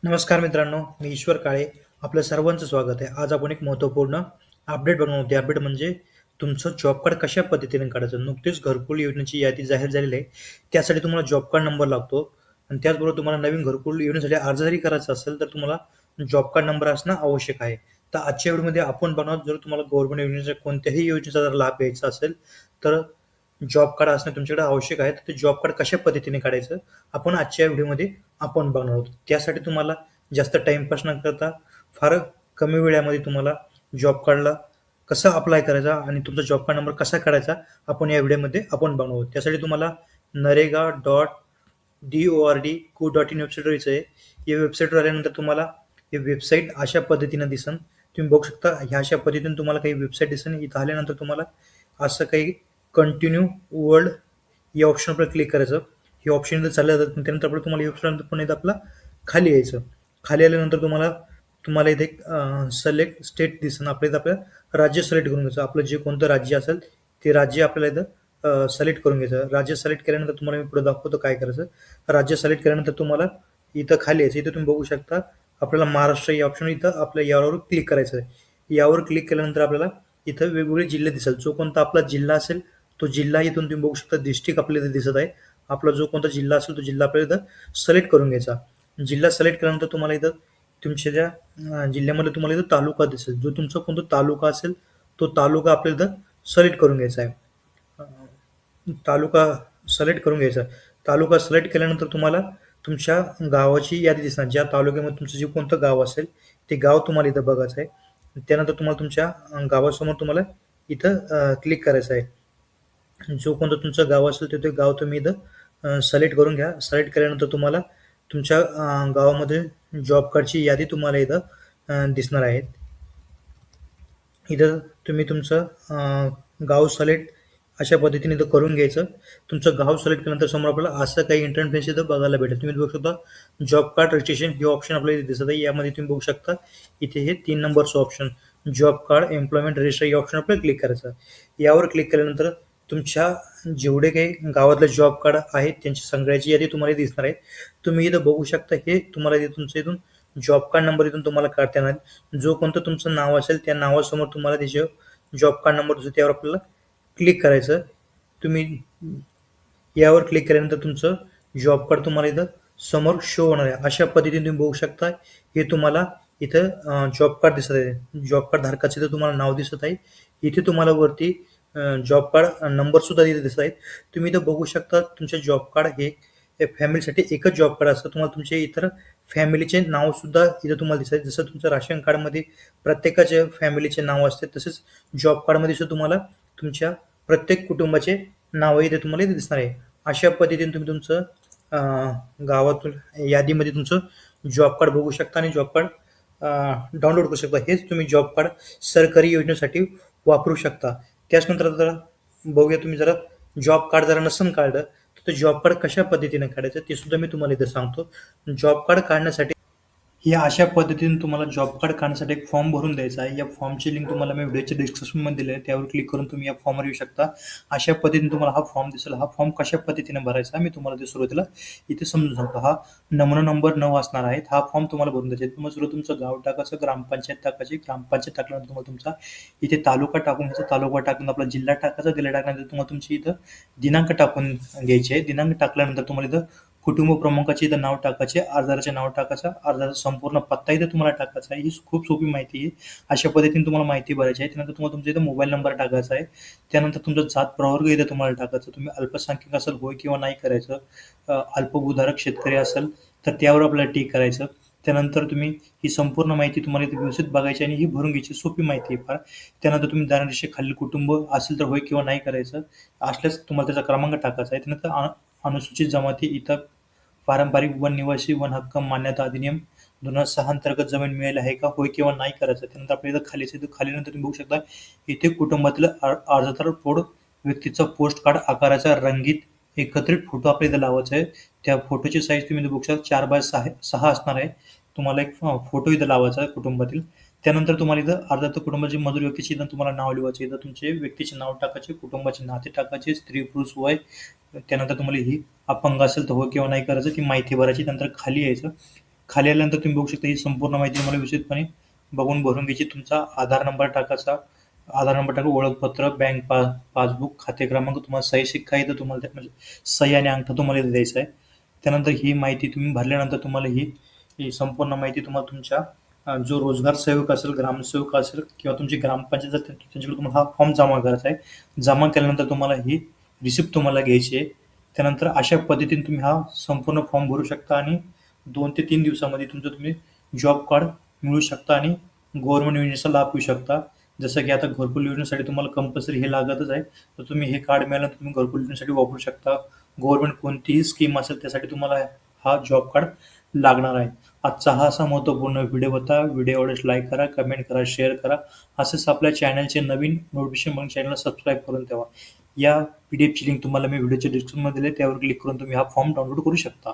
नमस्कार मित्रांनो, मी ईश्वर काळे. आपलं सर्वांचं स्वागत आहे. आज आपण एक महत्त्वपूर्ण अपडेट बघणार आहोत. ते अपडेट म्हणजे तुमचं जॉब कार्ड कशा पद्धतीने काढायचं. नुकतीच घरकुल योजनेची यादी जाहीर झालेली आहे. त्यासाठी तुम्हाला जॉब कार्ड नंबर लागतो आणि त्याचबरोबर तुम्हाला नवीन घरकुल योजनेसाठी अर्ज जरी करायचा असेल, तर तुम्हाला जॉब कार्ड नंबर असणं आवश्यक आहे. तर आजच्या व्हिडिओमध्ये आपण बघणार आहोत, जर तुम्हाला गव्हर्नमेंट योजनेच्या कोणत्याही योजनेचा जर लाभ घ्यायचा असेल, तर जॉब कार्ड असणं तुमच्याकडे आवश्यक आहे. तर ते जॉब कार्ड कशा पद्धतीने काढायचं, आपण आजच्या व्हिडिओमध्ये आपण बघणार आहोत. त्यासाठी तुम्हाला जास्त टाईमपास न करता फार कमी वेळामध्ये तुम्हाला जॉब कार्डला कसं अप्लाय करायचा आणि तुमचा जॉब कार्ड नंबर कसा काढायचा, आपण या व्हिडिओमध्ये आपण बनवू आहोत. त्यासाठी तुम्हाला narega.gord.co.in वेबसाईटवर यायचं आहे. या वेबसाईटवर आल्यानंतर तुम्हाला ही वेबसाईट अशा पद्धतीनं दिसेल. तुम्ही बघू शकता ह्या अशा पद्धतीने तुम्हाला काही वेबसाईट दिसेल. इथं आल्यानंतर तुम्हाला असं काही कंटिन्यू वर्ल्ड या ऑप्शनवर क्लिक करायचं. हे ऑप्शन जर चाललं जातं त्यानंतर आपलं तुम्हाला हे ऑप्शन पुन्हा एकदा आपलं खाली यायचं. खाली आल्यानंतर तुम्हाला तुम्हाला इथे सिलेक्ट स्टेट दिसेल. आपल्या इथं आपलं राज्य सिलेक्ट करून घ्यायचं. आपलं जे कोणतं राज्य असेल ते राज्य आपल्याला इथं सिलेक्ट करून घ्यायचं. राज्य सिलेक्ट केल्यानंतर तुम्हाला मी पुढे दाखवतो काय करायचं. राज्य सिलेक्ट केल्यानंतर तुम्हाला इथं खाली यायचं. इथं तुम्ही बघू शकता आपल्याला महाराष्ट्र या ऑप्शन इथं आपल्या यावर क्लिक करायचं आहे. यावर क्लिक केल्यानंतर आपल्याला इथं वेगवेगळे जिल्हे दिसेल. जो कोणता आपला जिल्हा असेल तो जिल्हा इथून तुम्ही बघू शकता डिस्ट्रिक्ट आपल्याला इथे दिसत आहे. आपला जो कोणता जिल्हा असेल तो जिल्हा आपल्याला इथं सिलेक्ट करून घ्यायचा. जिल्हा सिलेक्ट केल्यानंतर तुम्हाला इथं तुमच्या ज्या जिल्ह्यामध्ये तुम्हाला इथं तालुका दिसेल. जो तुमचा कोणता तालुका असेल तो तालुका आपल्याला इथं सिलेक्ट करून घ्यायचा आहे. तालुका सिलेक्ट करून घ्यायचा. तालुका सिलेक्ट केल्यानंतर तुम्हाला तुमच्या गावाची यादी दिसणार. ज्या तालुक्यामध्ये तुमचं जे कोणतं गाव असेल ते गाव तुम्हाला इथं बघायचं आहे. त्यानंतर तुम्हाला तुमच्या गावासमोर तुम्हाला इथं क्लिक करायचं आहे. जो कोणतं तुमचं गाव असेल ते गाव तुम्ही इथं सिलेक्ट करून घ्या. सिलेक्ट केल्यानंतर तुम्हाला तुमच्या गावामध्ये जॉब कार्डची यादी तुम्हाला इथं दिसणार आहे. इथं तुम्ही तुमचं गाव सिलेक्ट अशा पद्धतीने इथं करून घ्यायचं. तुमचं गाव सिलेक्ट केल्यानंतर समोर आपल्याला असं काही इंटरफेस इथं बघायला भेटेल. तुम्ही बघू शकता जॉब कार्ड रजिस्ट्रेशन हे ऑप्शन आपल्याला इथे दिसत आहे. यामध्ये तुम्ही बघू शकता इथे हे 3 नंबरचं option job card employment register या ऑप्शन आपल्याला क्लिक करायचं. यावर क्लिक केल्यानंतर तुमच्या जेवढे काही गावातले जॉब कार्ड आहेत त्यांची सगळ्याची यादी तुम्हाला दिसणार आहे. तुम्ही इथं बघू शकता हे तुम्हाला इथे तुमचं इथून जॉब कार्ड नंबर इथून तुम्हाला काढता येणार. जो कोणतं तुमचं नाव असेल त्या नावासमोर तुम्हाला त्याचे जॉब कार्ड नंबर दिसतो त्यावर आपल्याला क्लिक करायचं. तुम्ही यावर क्लिक केल्यानंतर तुमचं जॉब कार्ड तुम्हाला इथं समोर शो होणार आहे. अशा पद्धतीने तुम्ही बघू शकता हे तुम्हाला इथं जॉब कार्ड दिसत आहे. जॉब कार्ड धारकाचं इथं तुम्हाला नाव दिसत आहे. इथे तुम्हाला वरती जॉब कार्ड नंबर सुद्धा इथे दिसत आहे. तुम्ही इथं बघू शकता तुमचे जॉब कार्ड हे फॅमिलीसाठी एकच जॉब कार्ड असतं. तुम्हाला तुमचे इतर फॅमिलीचे नाव सुद्धा इथं तुम्हाला दिसत आहे. जसं तुमचं राशन कार्डमध्ये प्रत्येकाच्या फॅमिलीचे नाव असते तसेच जॉब कार्डमध्ये सुद्धा तुम्हाला तुमच्या प्रत्येक कुटुंबाचे नाव इथे तुम्हाला इथे दिसणार आहे. अशा पद्धतीने तुम्ही तुमचं गावातून यादीमध्ये तुमचं जॉब कार्ड बघू शकता आणि जॉब कार्ड डाउनलोड करू शकता. हेच तुम्ही जॉब कार्ड सरकारी योजनेसाठी वापरू शकता. त्याच्यानंतर जरा बघूया तुम्ही जरा जॉब कार्ड जरा नसेल काढलं तर ते जॉब कार्ड कशा पद्धतीने काढायचं ते सुद्धा मी तुम्हाला इथे सांगतो. जॉब कार्ड काढण्यासाठी या अशा पद्धतीने तुम्हाला जॉब कार्ड काढण्यासाठी एक फॉर्म भरून द्यायचा आहे. या फॉर्मची लिंक तुम्हाला मी व्हिडिओच्या डिस्क्रिप्शनमध्ये दिली आहे. त्यावर क्लिक करून तुम्ही या फॉर्मवर येऊ शकता. अशा पद्धतीने तुम्हाला हा फॉर्म दिसेल. हा फॉर्म कशा पद्धतीने भरायचा मी तुम्हाला ते सुरुवातीला इथे समजून सांगतो. हा नमुना नंबर 9 असणार आहे. हा फॉर्म तुम्हाला भरून द्यायचा आहे. तुम्हाला सुरू तुमचं गाव टाकायचं, ग्रामपंचायत टाकायची. ग्रामपंचायत टाकल्यानंतर तुम्हाला तुमचा इथे तालुका टाकून घ्यायचा. तालुका टाकून आपला जिल्हा टाकायचा. जिल्हा टाकल्यानंतर तुम्हाला तुमची इथं दिनांक टाकून घ्यायची आहे. दिनांक टाकल्यानंतर तुम्हाला इथं कुटुंब प्रमुखाचे इथं नाव टाकायचे, अर्जदाराचे नाव टाकायचं, अर्जदाराचा संपूर्ण पत्ता इथे तुम्हाला टाकायचा आहे. ही खूप सोपी माहिती आहे. अशा पद्धतीने तुम्हाला माहिती भरायची आहे. त्यानंतर तुम्हाला तुमच्या इथं मोबाईल नंबर टाकायचा आहे. त्यानंतर तुमचा जात प्रवर्ग इथे तुम्हाला टाकायचं. तुम्ही अल्पसंख्याक असाल होय किंवा नाही करायचं. अल्पभूधारक शेतकरी असेल तर त्यावर आपल्याला टिक करायचं. त्यानंतर तुम्ही ही संपूर्ण माहिती तुम्हाला इथे व्यवस्थित बघायची आणि ही भरून घ्यायची. सोपी माहिती आहे फार. त्यानंतर तुम्ही दारिद्र्यरेषेखालील कुटुंब असेल तर होय किंवा नाही करायचं. असल्यास तुम्हाला त्याचा क्रमांक टाकायचा आहे. त्यानंतर अनुसूचित जमाती इथं पारंपरिक वन निवासी वन हक्क मान्यता अधिनियम 2006 अंतर्गत जमीन मिळाली आहे का होय किंवा नाही करायचं. त्यानंतर आपल्या इथं खालीच इथं खाली नंतर तुम्ही बघू शकता इथे कुटुंबातील अर्जदार प्रौढ व्यक्तीचा पोस्ट कार्ड आकाराचा रंगीत एकत्रित फोटो आपल्या इथं लावायचा आहे. त्या फोटोची साईज तुम्ही बघू शकता 4x6 असणार आहे. तुम्हाला एक फोटो इथं लावायचा आहे कुटुंबातील. त्यानंतर तुम्हाला इथं अर्धा कुटुंबाची मजूर व्यक्तीची इथं तुम्हाला नाव लिहायचं. इथं तुमचे व्यक्तीचे नाव टाकायचे, कुटुंबाचे नाते टाकायचे, स्त्री पुरुष वय. त्यानंतर तुम्हाला ही अपंग असेल तर हो किंवा नाही करायचं ती माहिती भरायची. नंतर खाली यायचं. खाली आल्यानंतर तुम्ही बघू शकता ही संपूर्ण माहिती तुम्हाला व्यवस्थितपणे बघून भरून घ्यायची. तुमचा आधार नंबर टाकायचा. आधार नंबर टाकून ओळखपत्र, बँक पासबुक, खाते क्रमांक, तुम्हाला सही शिक्का इथं तुम्हाला म्हणजे सही आणि अंगठा तुम्हाला इथं द्यायचा आहे. त्यानंतर ही माहिती तुम्ही भरल्यानंतर तुम्हाला ही संपूर्ण माहिती तुम्हाला तुमच्या जो रोजगार सेवक असेल, ग्रामसेवक असेल किंवा तुमची ग्रामपंचायत असेल त्यांच्याकडे तुम्हाला हा फॉर्म जमा करायचा आहे. जमा केल्यानंतर तुम्हाला ही रिसिप्ट तुम्हाला घ्यायची आहे. त्यानंतर अशा पद्धतीने तुम्ही हा संपूर्ण फॉर्म भरू शकता आणि 2 ते 3 दिवसामध्ये तुमचं तुम्ही जॉब कार्ड मिळवू शकता आणि गव्हर्नमेंट योजनेचा लाभ घेऊ शकता. जसं की आता घरकुल योजनेसाठी तुम्हाला कंपल्सरी हे लागतच आहे. तर तुम्ही हे कार्ड मिळाल्यानंतर तुम्ही घरकुल योजनेसाठी वापरू शकता. गव्हर्नमेंट कोणतीही स्कीम असेल त्यासाठी तुम्हाला हा जॉब कार्ड लागणार आहे. आजचा हा असा महत्त्वपूर्ण व्हिडिओ होता. व्हिडिओ आवडल्यास लाईक करा, कमेंट करा, शेअर करा. असंच आपल्या चॅनलचे नवीन नोटिफिकेशन म्हणून चॅनलला सबस्क्राईब करून ठेवा. या पी-डी-एफची लिंक तुम्हाला मी व्हिडिओच्या डिस्क्रिप्शनमध्ये दिली आहे. त्यावर क्लिक करून तुम्ही हा फॉर्म डाउनलोड करू शकता.